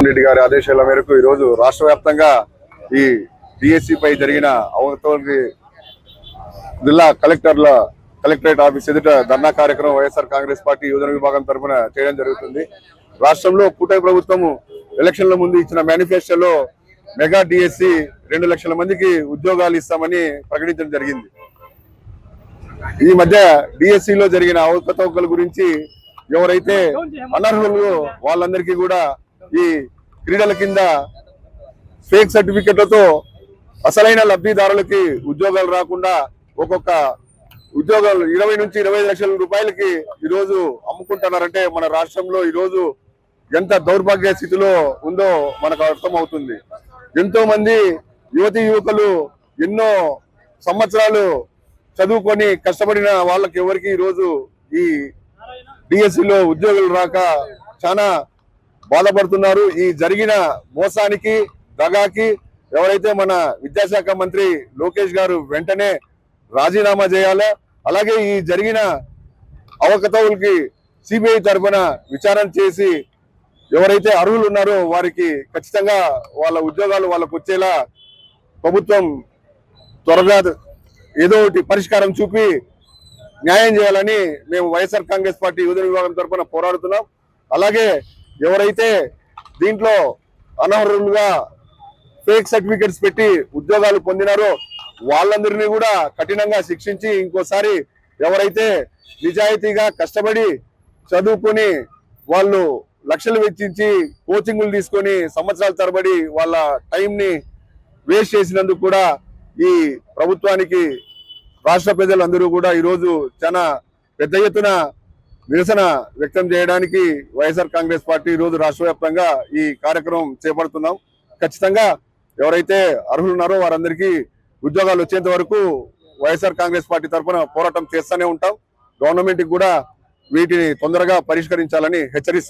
రెడ్డి గారి ఆదేశాల మేరకు ఈ రోజు రాష్ట్ర వ్యాప్తంగా ఈ డిఎస్సి పై జరిగిన అవకతవకలకి జిల్లా కలెక్టరేట్ ఆఫీస్ ఎదుట ధర్నా కార్యక్రమం వైఎస్ఆర్ కాంగ్రెస్ పార్టీ యువజన విభాగం తరఫున చేయడం జరుగుతుంది. రాష్ట్రంలో కూటమి ప్రభుత్వం ఎలక్షన్ల ముందు ఇచ్చిన మేనిఫెస్టోలో మెగా డిఎస్సి 2 లక్షల మందికి ఉద్యోగాలు ఇస్తామని ప్రకటించడం జరిగింది. ఈ మధ్య డిఎస్సిలో జరిగిన అవకతవకల గురించి ఎవరైతే అనర్హులు వాళ్ళందరికీ కూడా ఈ క్రీడల కింద ఫేక్ సర్టిఫికెట్లతో అసలైన లబ్ధిదారులకి ఉద్యోగాలు రాకుండా ఒక్కొక్క ఉద్యోగాలు 20 నుంచి 25 లక్షల రూపాయలకి ఈరోజు అమ్ముకుంటున్నారంటే మన రాష్ట్రంలో ఈరోజు ఎంత దౌర్భాగ్య స్థితిలో ఉందో మనకు అర్థమవుతుంది. ఎంతో మంది యువతీ యువకులు ఎన్నో సంవత్సరాలు చదువుకొని కష్టపడిన వాళ్ళకి ఎవరికి ఈరోజు ఈ డిఎస్సిలో ఉద్యోగులు రాక చాలా బాధపడుతున్నారు. ఈ జరిగిన మోసానికి దగాకి ఎవరైతే మన విద్యాశాఖ మంత్రి లోకేష్ గారు వెంటనే రాజీనామా చేయాలి. అలాగే ఈ జరిగిన అవకతవకలకి సిబిఐ తరఫున విచారణ చేసి ఎవరైతే అర్హులు ఉన్నారో వారికి ఖచ్చితంగా వాళ్ళ ఉద్యోగాలు వాళ్ళకు వచ్చేలా ప్రభుత్వం త్వరగా ఏదో ఒకటి పరిష్కారం చూపి న్యాయం చేయాలని మేము వైఎస్ఆర్ కాంగ్రెస్ పార్టీ యువజన విభాగం తరఫున పోరాడుతున్నాం. అలాగే ఎవరైతే దీంట్లో అనర్హులుగా ఫేక్ సర్టిఫికెట్స్ పెట్టి ఉద్యోగాలు పొందినారో వాళ్ళందరినీ కూడా కఠినంగా శిక్షించి ఇంకోసారి ఎవరైతే నిజాయితీగా కష్టపడి చదువుకొని వాళ్ళు లక్షలు వెచ్చించి కోచింగ్లు తీసుకొని సంవత్సరాల తరబడి వాళ్ళ టైంని వేస్ట్ చేసినందుకు కూడా ఈ ప్రభుత్వానికి రాష్ట్ర ప్రజలందరూ కూడా ఈరోజు చాలా పెద్ద ఎత్తున నిరసన వ్యక్తం చేయడానికి వైఎస్ఆర్ కాంగ్రెస్ పార్టీ ఈరోజు రాష్ట్ర వ్యాప్తంగా ఈ కార్యక్రమం చేపడుతున్నాం. ఖచ్చితంగా ఎవరైతే అర్హులు ఉన్నారో వారందరికీ ఉద్యోగాలు వచ్చేంత వరకు వైఎస్ఆర్ కాంగ్రెస్ పార్టీ తరఫున పోరాటం చేస్తూనే ఉంటాం. గవర్నమెంట్ కూడా వీటిని తొందరగా పరిష్కరించాలని హెచ్చరిస్తున్నాం.